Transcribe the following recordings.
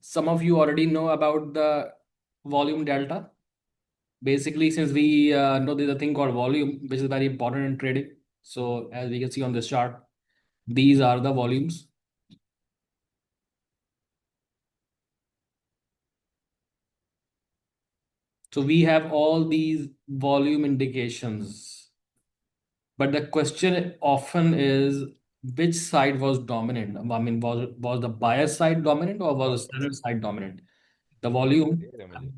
Some of you already know about the volume delta. Basically, since we know there's a thing called volume, which is very important in trading. So as we can see on this chart, these are the volumes. So we have all these volume indications. But the question often is which side was dominant? I mean, was the buyer side dominant or was the seller side dominant? The volume,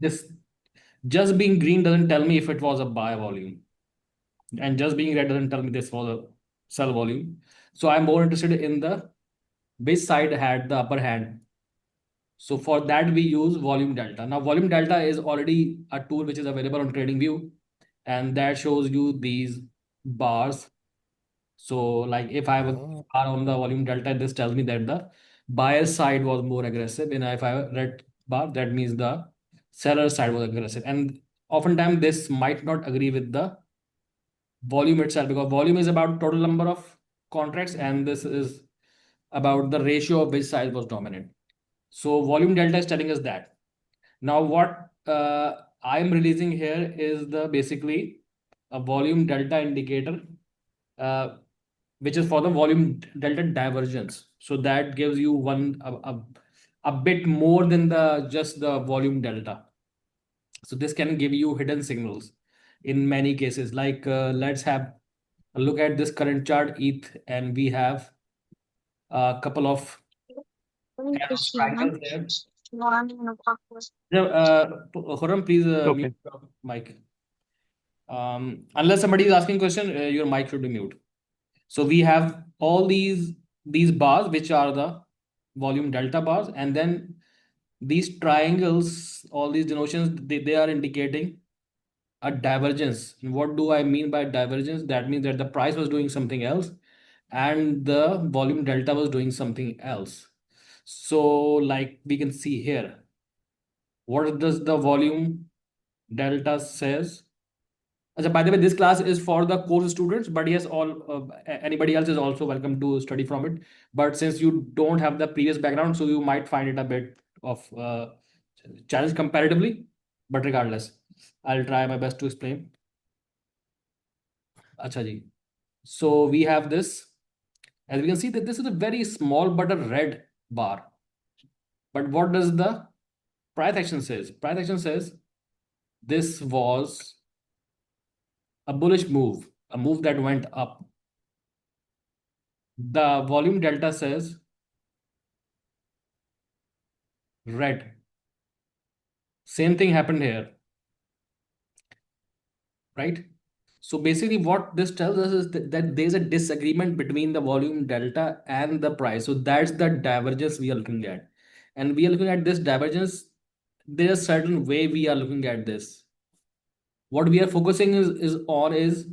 this just being green doesn't tell me if it was a buy volume. And just being red doesn't tell me this was a sell volume. So I'm more interested in the which side had the upper hand. So for that, we use volume delta. Now, volume delta is already a tool which is available on TradingView, and that shows you these bars. So, like if I have a bar on the volume delta, this tells me that the buyer side was more aggressive. And if I have a red bar, that means the seller side was aggressive. And oftentimes, this might not agree with the volume itself, because volume is about total number of contracts and this is about the ratio of which side was dominant. So volume delta is telling us that. Now what I'm releasing here is the basically a volume delta indicator, uh, which is for the volume delta divergence. So that gives you a bit more than the just the volume delta. So this can give you hidden signals in many cases. Like let's have a look at this current chart ETH, and we have a couple of arrow triangles there. Khurram, please mute Okay. your mic. Unless somebody is asking question, your mic should be mute. So we have all these bars, which are the volume delta bars, and then these triangles, all these denotions, they are indicating a divergence. And what do I mean by divergence? That means that the price was doing something else and the volume delta was doing something else. So, like we can see here, what does the volume delta says? By the way, this class is for the course students, but yes, all anybody else is also welcome to study from it. But since you don't have the previous background, so you might find it a bit of challenge comparatively. But regardless, I'll try my best to explain. Acha ji. So we have this. As we can see that this is a very small but a red bar. But what does the price action says? Price action says this was a bullish move, a move that went up. The volume delta says red. Same thing happened here, right? So basically, what this tells us is that there's a disagreement between the volume delta and the price. So that's the divergence we are looking at. And we are looking at this divergence. There's a certain way we are looking at this. What we are focusing is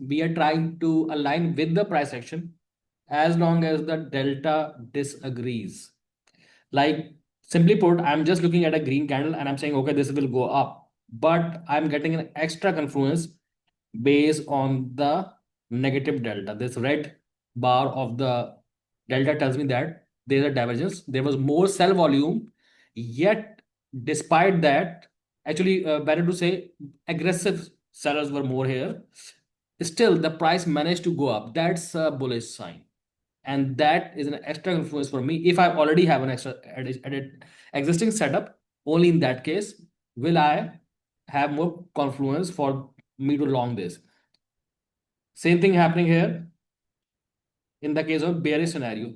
we are trying to align with the price action as long as the delta disagrees. Like simply put, I'm just looking at a green candle and I'm saying, okay, this will go up, but I'm getting an extra confluence based on the negative delta. This red bar of the delta tells me that there's a divergence. There was more sell volume, yet despite that, actually, better to say, aggressive sellers were more here. Still, the price managed to go up. That's a bullish sign, and that is an extra influence for me. If I already have an extra existing setup, only in that case will I have more confluence for me to long this. Same thing happening here in the case of bearish scenario.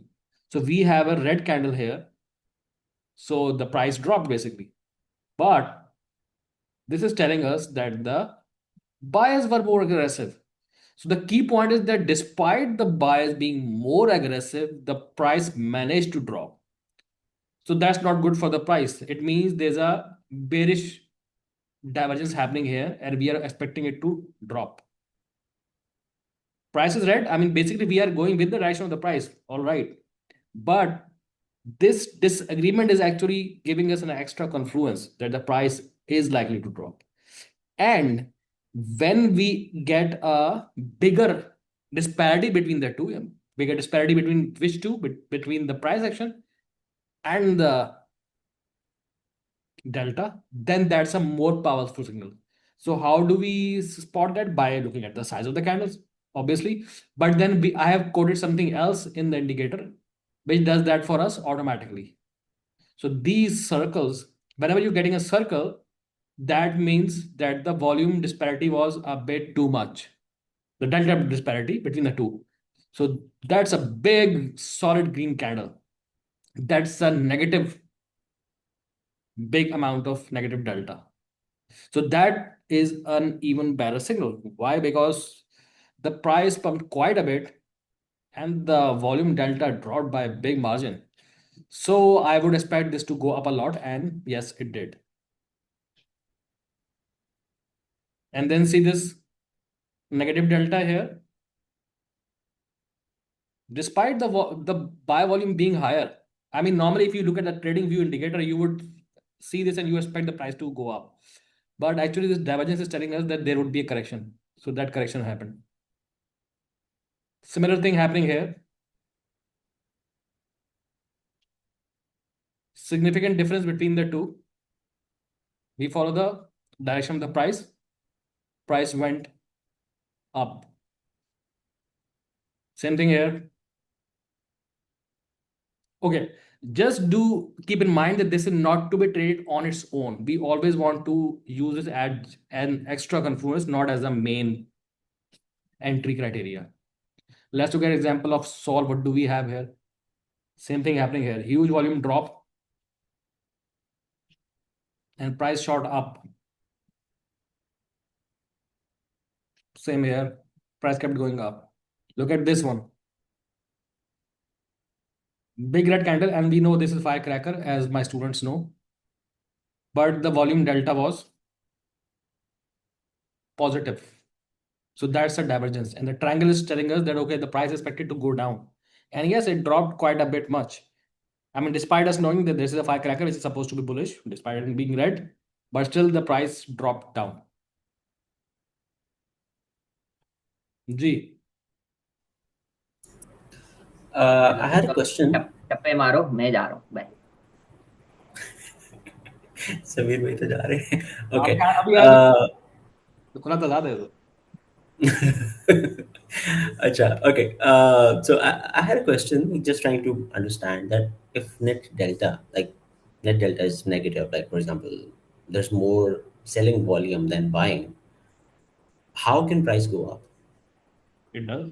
So we have a red candle here, so the price dropped basically, but this is telling us that the buyers were more aggressive. So the key point is that despite the buyers being more aggressive, the price managed to drop. So that's not good for the price. It means there's a bearish divergence happening here and we are expecting it to drop. Price is red. I mean, basically, we are going with the direction of the price. All right. But this disagreement is actually giving us an extra confluence that the price is likely to drop. And when we get a bigger disparity between the two, bigger disparity between which two? Between the price action and the delta, then that's a more powerful signal. So how do we spot that? By looking at the size of the candles, obviously. But then I have coded something else in the indicator, which does that for us automatically. So these circles, whenever you're getting a circle, that means that the volume disparity was a bit too much. The delta disparity between the two. So that's a big solid green candle. That's a negative, big amount of negative delta. So that is an even better signal. Why? Because the price pumped quite a bit and the volume delta dropped by a big margin. So I would expect this to go up a lot, and yes, it did. And then see this negative delta here. Despite the buy volume being higher, I mean, normally if you look at the trading view indicator, you would see this and you expect the price to go up. But actually, this divergence is telling us that there would be a correction. So that correction happened. Similar thing happening here. Significant difference between the two. We follow the direction of the price. Price went up. Same thing here. Okay, just do keep in mind that this is not to be traded on its own. We always want to use this as an extra confluence, not as a main entry criteria. Let's look at example of Sol. What do we have here? Same thing happening here. Huge volume drop and price shot up. Same here. Price kept going up. Look at this one. Big red candle, and we know this is firecracker, as my students know. But the volume delta was positive. So that's a divergence. And the triangle is telling us that, okay, the price is expected to go down. And yes, it dropped quite a bit much. I mean, despite us knowing that this is a firecracker, which is supposed to be bullish, despite it being red, but still the price dropped down. G. I had a question. टप्पे मारो मैं जा रहा हूँ bye Sameer भाई तो जा रहे हैं. Okay. आप अभी यार Uh, खुला तो ज्यादा है तो. Acha, okay. So I had a question, just trying to understand that if net delta is negative, like for example, there's more selling volume than buying, how can price go up? It does.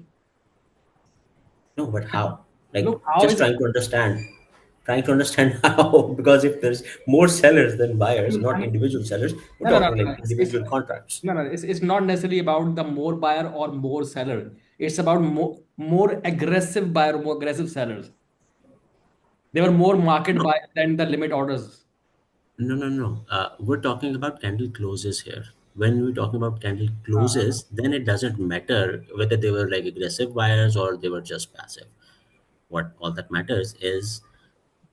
No, but how? Like Look, how just is trying to understand how, because if there's more sellers than buyers, I not mean, individual sellers, we're no, no, no, talking no. like It's individual contracts. no, no. It's not necessarily about the more buyer or more seller. It's about more aggressive buyer, more aggressive sellers. They were more market No, buy than the limit orders. no, no, no. We're talking about candle closes here. When we're talking about candle Uh, closes, then it doesn't matter whether they were like aggressive buyers or they were just passive. What all that matters is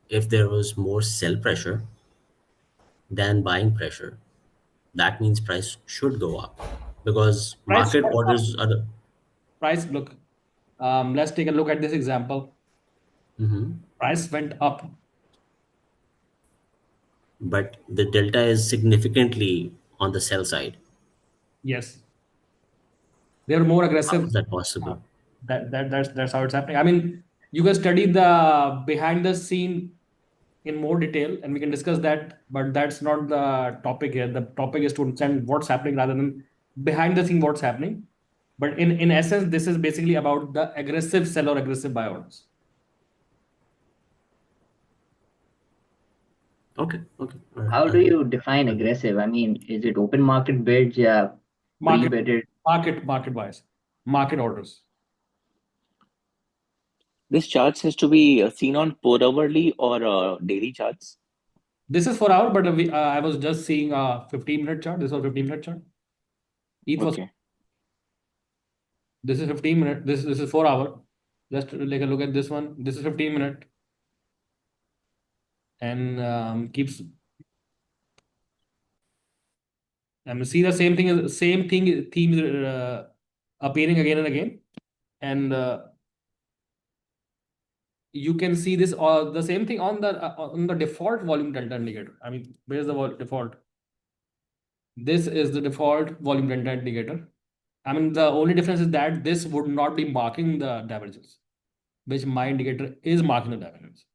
if there was more sell pressure than buying pressure, that means price should go up because price market shot up. orders are the. Price look. Let's take a look at this example. Mhm. Price went up. But the delta is significantly on the sell side. Yes, they were more How aggressive. is that Uh, possible? that's how it's happening. I mean, you can study the behind the scene in more detail, and we can discuss that. But that's not the topic here. The topic is to understand what's happening rather than behind the scene what's happening. But in essence, this is basically about the aggressive sell or aggressive buy orders. Okay, okay, all right. how do you define aggressive I mean is it open market bids या Market, pre-betted market buys, market orders. This charts has to be seen on 4 hourly or daily charts. This is 4 hour, but I was just seeing a 15-minute chart. This was 15-minute chart. ETH was Okay. this is 15 minute. This is 4 hour. Just take a look at this one. This is 15 minute and keeps. And see the same thing themes appearing again and again. And you can see this or the same thing on the default volume delta indicator. I mean, where's the default? This is the default volume delta indicator. I mean, the only difference is that this would not be marking the divergence, which my indicator is marking the divergence.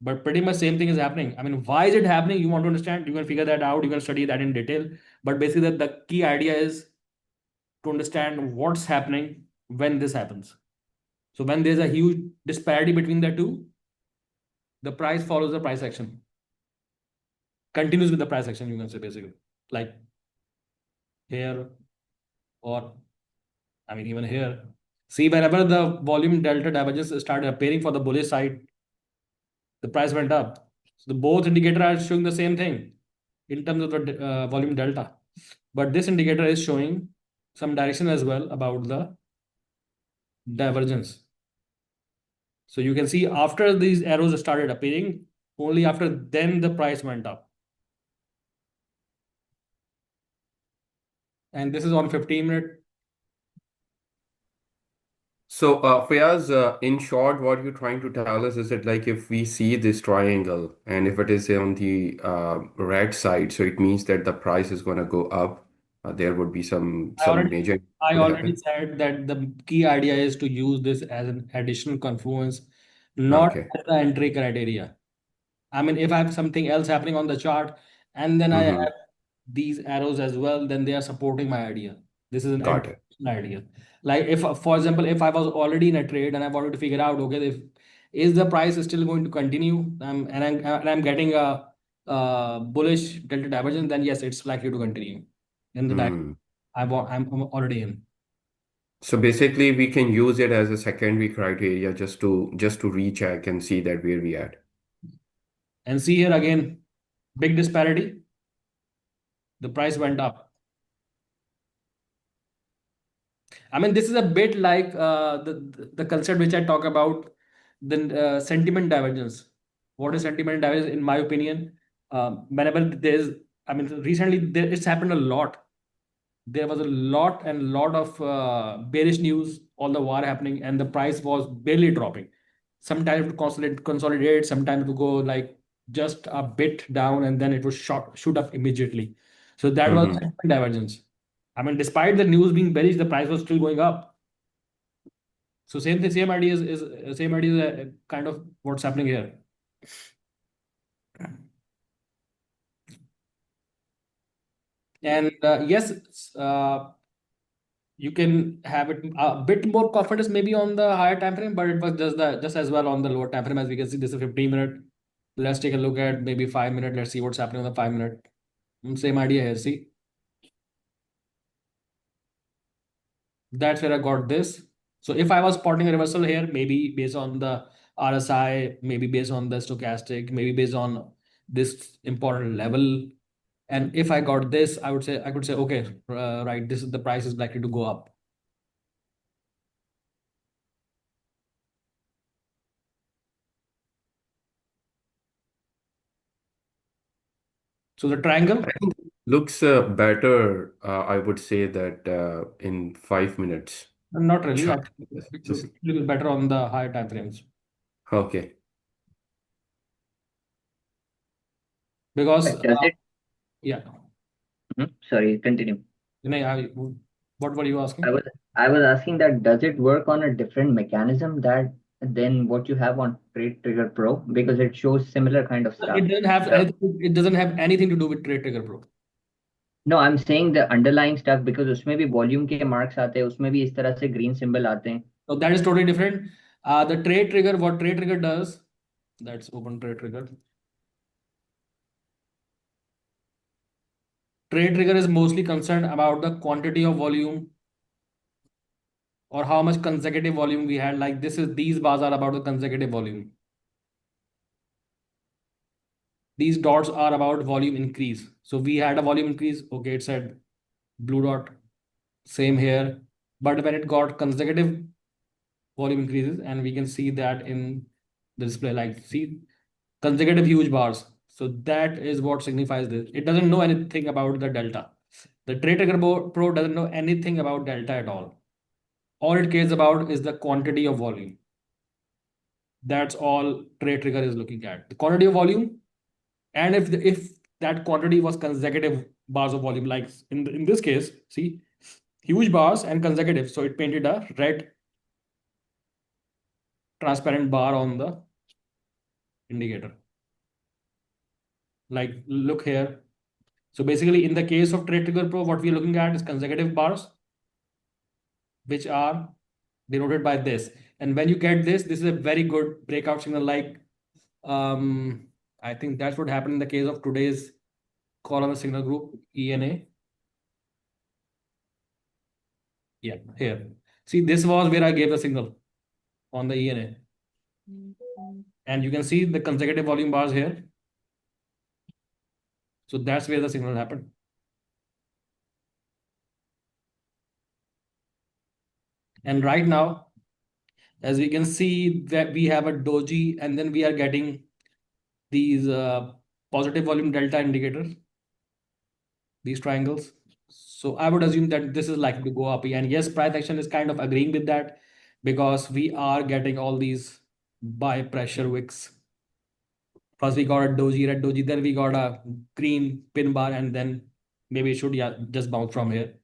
But pretty much same thing is happening. I mean, why is it happening? You want to understand, you can figure that out, you can study that in detail. But basically, the key idea is to understand what's happening when this happens. So when there's a huge disparity between the two, the price follows the price action, continues with the price action, you can say basically. Like here, or I mean, even here. See, whenever the volume delta divergence started appearing for the bullish side, the price went up. So the both indicator are showing the same thing in terms of the volume delta. But this indicator is showing some direction as well about the divergence. So you can see after these arrows started appearing, only after then the price went up. And this is on 15-minute. So, Fayaz, in short, what you're trying to tell us is that, like, if we see this triangle and if it is on the red side, so it means that the price is going to go up. There would be I some already major I would already happen. said that the key idea is to use this as an additional confluence, not Okay. as the entry criteria. I mean, if I have something else happening on the chart and then I Mm-hmm. have these arrows as well, then they are supporting my idea. This is an Got it. additional idea. Like if, for example, if I was already in a trade and I wanted to figure out, okay, if is the price still going to continue, and I'm getting a, bullish delta divergence, then yes, it's likely to continue in the direction Hmm. I'm already in. So basically, we can use it as a secondary criteria just to recheck and see that where we at. And see here again, big disparity. The price went up. I mean, this is a bit like the concept which I talk about, the sentiment divergence. What is sentiment divergence? In my opinion, whenever there's, I mean, recently it's happened a lot. There was a lot of bearish news, all the war happening, and the price was barely dropping. Sometimes it would consolidate, sometimes it would go like just a bit down, and then it would shoot up immediately. So that was Mm-hmm. sentiment divergence. I mean, despite the news being bearish, the price was still going up. So same thing, same idea is same idea is kind of what's happening here. And yes, you can have it a bit more confidence maybe on the higher time frame, but it was just as well on the lower time frame. As we can see, this is 15-minute. Let's take a look at maybe 5 minute. Let's see what's happening on the 5 minute. Same idea here. See, that's where I got this. So if I was spotting a reversal here, maybe based on the RSI, maybe based on the stochastic, maybe based on this important level, and if I got this, I could say, okay, right, this is the price is likely to go up. So the triangle, I think looks better. I would say that in 5 minutes. not really. I Chart. think Yes, it just looks a little better on the higher time frames okay. because But does it? yeah, Sorry, continue. what were you I asking? was I was asking that does it work on a different mechanism that than what you have on Trade Trigger Pro because it shows similar kind of stuff. The It doesn't have anything to do with Trade Trigger Pro. No, I'm saying the underlying stuff because उसमें भी volume के marks आते हैं उसमें भी इस तरह से ग्रीन सिंबल आते हैं. So that is totally different. The Trade Trigger, what Trade Trigger does, that's open Trade Trigger. Trade Trigger is mostly concerned about the quantity of volume or how much consecutive volume we had. Like these bars are about the consecutive volume. These dots are about volume increase. So we had a volume increase. Okay, it said blue dot. Same here. But when it got consecutive volume increases, and we can see that in the display, like see consecutive huge bars. So that is what signifies this. It doesn't know anything about the delta. The Trade Trigger Pro doesn't know anything about delta at all. All it cares about is the quantity of volume. That's all trade trigger is looking at. The quantity of volume, and if that quantity was consecutive bars of volume, like in this case, see, huge bars and consecutive, so it painted a red transparent bar on the indicator. Like look here. So basically, in the case of trade trigger pro, what we're looking at is consecutive bars, which are denoted by this. And when you get this is a very good breakout signal. Like I think that's what happened in the case of today's call on the signal group ENA. Yeah, here. See, this was where I gave the signal on the ENA. And you can see the consecutive volume bars here. So that's where the signal happened. And right now, as we can see that we have a doji, and then we are getting these positive volume delta indicators, these triangles. So I would assume that this is likely to go up. And yes, price action is kind of agreeing with that, because we are getting all these buy pressure wicks. First we got a doji, red doji, then we got a green pin bar, and then maybe it should, yeah, just bounce from here.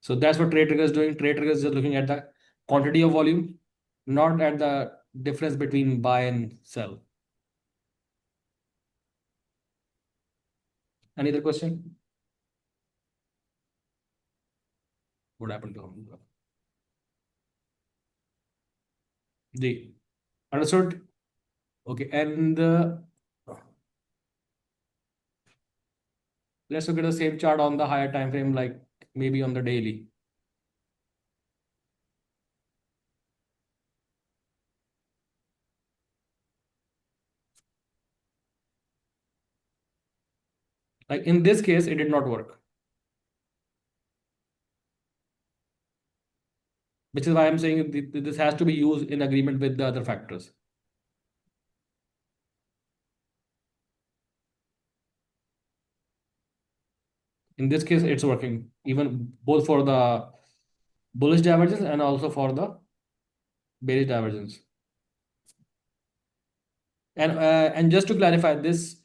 So that's what trade trigger is doing. Trade trigger is just looking at the quantity of volume, not at the difference between buy and sell. Any other question? What happened to him? The understood? Okay, and let's look at the same chart on the higher time frame, like maybe on the daily. Like in this case, it did not work, which is why I'm saying this has to be used in agreement with the other factors. In this case, it's working even both for the bullish divergence and also for the bearish divergence. And just to clarify, this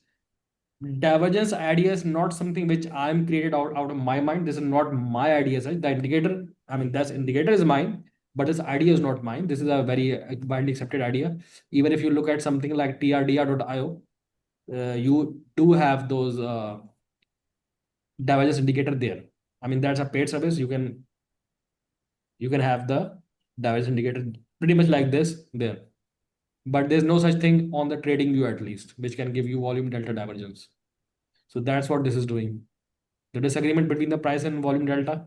divergence idea is not something which I'm created out of my mind. This is not my idea. The indicator, I mean, this indicator is mine, but this idea is not mine. This is a very widely accepted idea. Even if you look at something like trdr.io, you do have those divergence indicator there. I mean, that's a paid service. You can have the divergence indicator pretty much like this there. But there's no such thing on the trading view, at least, which can give you volume delta divergence. So that's what this is doing. The disagreement between the price and volume delta,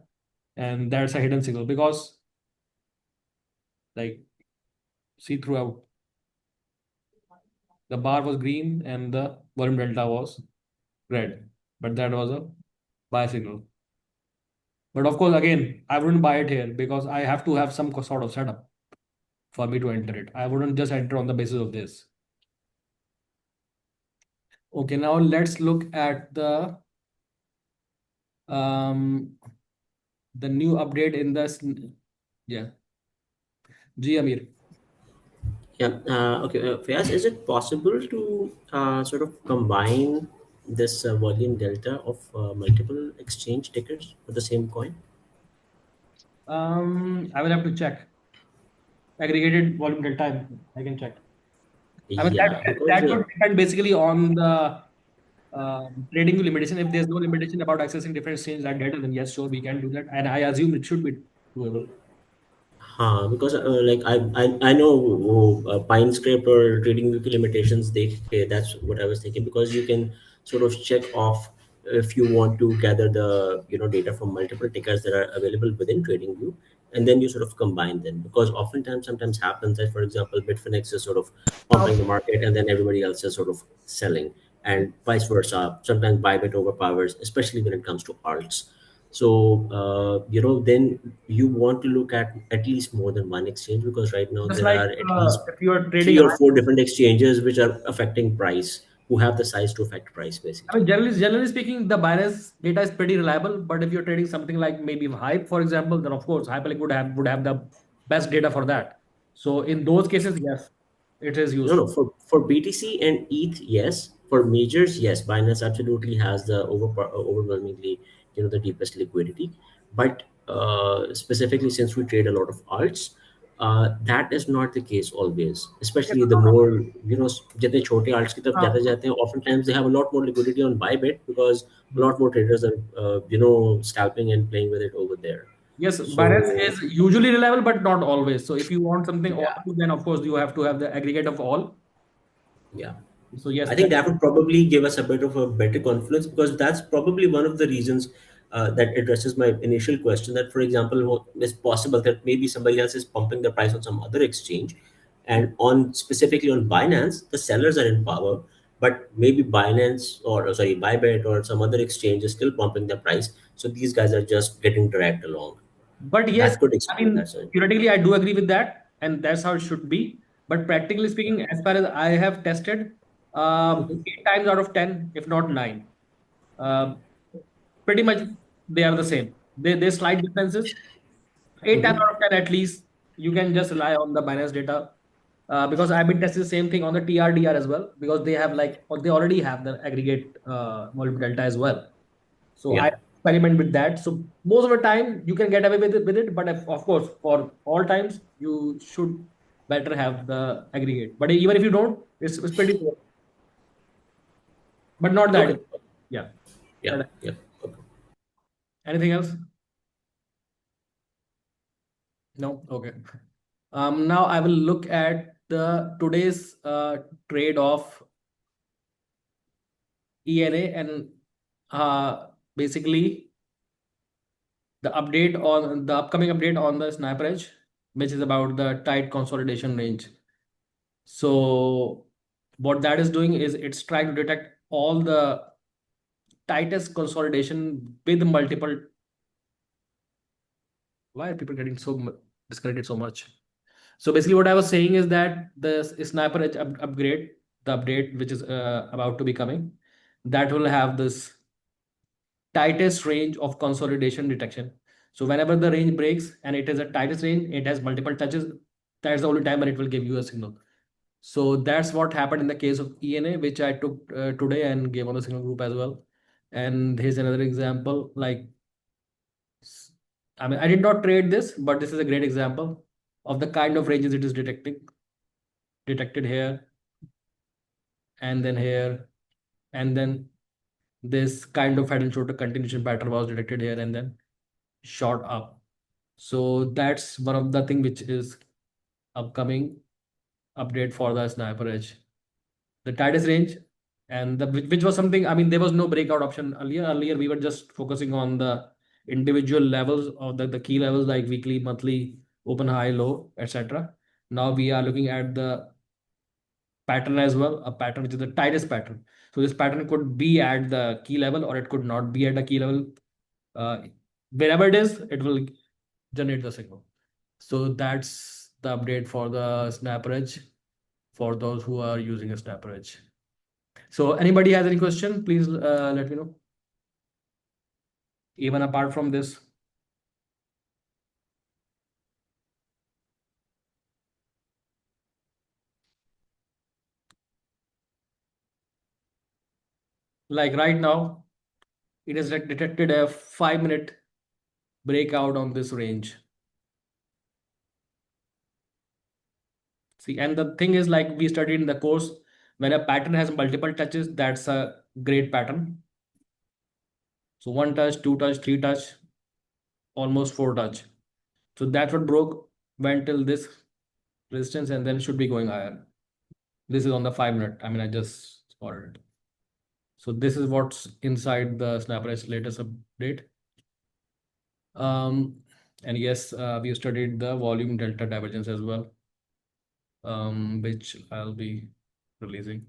and that's a hidden signal, because like see throughout, the bar was green and the volume delta was red, but that was a buy signal. But of course, again, I wouldn't buy it here because I have to have some sort of setup for me to enter it. I wouldn't just enter on the basis of this. Okay, now let's look at um the new update in this. Yeah, G Amir. Yeah. Okay. Fayaz, is it possible to sort of combine this volume delta of multiple exchange tickers for the same coin? I will have to check aggregated volume delta. I can check. I mean, Yeah, because that would depend basically on the trading limitation. If there's no limitation about accessing different exchanges like data, then yes, sure, we can do that. And I assume it should be doable. because like I know Pine Scraper trading wiki limitations. That's what I was thinking, because you can sort of check off if you want to gather the data from multiple tickers that are available within TradingView, and then you sort of combine them, because oftentimes sometimes happens that, for example, Bitfinex is sort of pumping the market and then everybody else is sort of selling, and vice versa. Sometimes Bybit overpowers, especially when it comes to alts. So then you want to look at least more than one exchange, because right now Just there like are at least if you are three trading, or four different exchanges which are affecting price, who have the size to affect price I basically. mean, generally speaking, the Binance data is pretty reliable. But if you're trading something like maybe Hype, for example, then of course Hyperlink would have the best data for that. So in those cases, yes, it is No, useful. no. For BTC and ETH, yes. For majors, yes. Binance absolutely has the overwhelmingly, the deepest liquidity. But specifically, since we trade a lot of alts, that is not the case always. Yes, Especially the no, no. more, जितने छोटे alts की तरफ Uh, जाते हैं, oftentimes they have a lot more liquidity on Bybit because a hmm. lot more traders are, scalping and playing with it over there. Yes, Binance So is usually reliable, but not always. So if you want something all, yeah, then of course you have to have the aggregate of all. yeah. So yes, I that think that would probably give us a bit of a better confidence because that's probably one of the reasons that addresses my initial question. That, for example, it's possible that maybe somebody else is pumping the price on some other exchange, and on specifically on Binance, the sellers are in power, but maybe Binance or sorry, Bybit or some other exchange is still pumping the price. So these guys are just getting dragged along. But yes, That could I explain that. mean, So, theoretically, I do agree with that, and that's how it should be. But practically speaking, as far as I have tested, mhm. 8 times out of 10, if not nine, uh, pretty much they are the same. They slight differences. 8 times Mhm. out of 10, at least, you can just rely on the Binance data. Because I've been testing the same thing on the TRDR as well, because they have like, or they already have the aggregate volume delta as well. So I Yeah. experiment with that. So most of the time you can get away with it, but of course for all times you should better have the aggregate. But even if you don't, it's pretty good. But not that. Okay. Yeah. Yeah. That- Yeah. Okay. Anything else? No. Okay. Now I will look at the today's trade of ENA and basically the upcoming update on the Sniper Edge, which is about the tight consolidation range. So what that is doing is it's trying to detect all the tightest consolidation with multiple. Why are people getting disconnected so much? So basically, what I was saying is that the Sniper Edge upgrade, the update which is about to be coming, that will have this tightest range of consolidation detection. So whenever the range breaks and it is a tightest range, it has multiple touches. That's the only time when it will give you a signal. So that's what happened in the case of ENA, which I took today and gave on the signal group as well. And here's another example. Like, I mean, I did not trade this, but this is a great example of the kind of ranges it is detected here, and then here, and then this kind of head and shoulder continuation pattern was detected here, and then shot up. So that's one of the thing which is upcoming update for the Sniper Edge. The tightest range and which was something, I mean, there was no breakout option earlier we were just focusing on the individual levels of the key levels like weekly, monthly, open, high, low, etc. Now we are looking at the pattern as well, a pattern which is the tightest pattern. So this pattern could be at the key level or it could not be at a key level. uh, Wherever it is, it will generate the signal. So that's the update for the Snapper Edge for those who are using a Snapper Edge. So anybody has any question, please let me know. Even apart from this, like right now, it has detected a 5 minute breakout on this range. See, and the thing is, like we studied in the course, when a pattern has multiple touches, that's a great pattern. So one touch, two touch, three touch, almost four touch. So that's what broke, went till this resistance, and then should be going higher. This is on the 5 minute. I mean, I just spotted it. So this is what's inside the SnapRest latest update. Um, and yes, we studied the volume delta divergence as well, which I'll be releasing.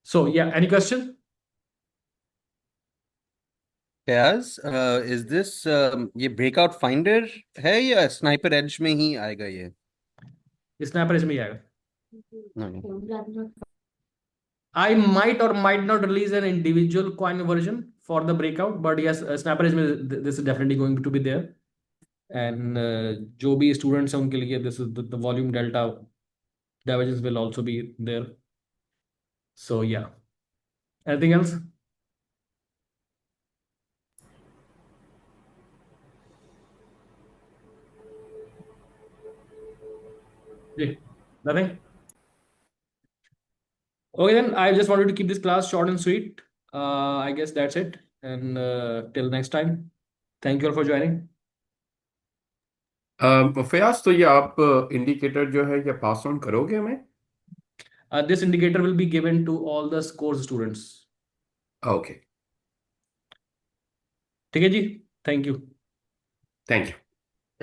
So yeah, any question? Fayaz is this ये breakout finder है या sniper as में ही आएगा ये snapper इसमें ही आएगा. नहीं I might or might not release an individual coin version for the breakout, but yes, Snapper is this is definitely going to be there. and जो भी students हैं उनके लिए this is the volume delta divergence will also be there. So yeah, anything else? Yeah, nothing. Okay, then I just wanted to keep this class short and sweet. I guess that's it. And till next time, thank you all for joining. Fayaz, तो ये आप indicator जो है ये pass on करोगे हमें? This indicator will be given to all the course students. Okay, ठीक है जी, thank you. Thank you.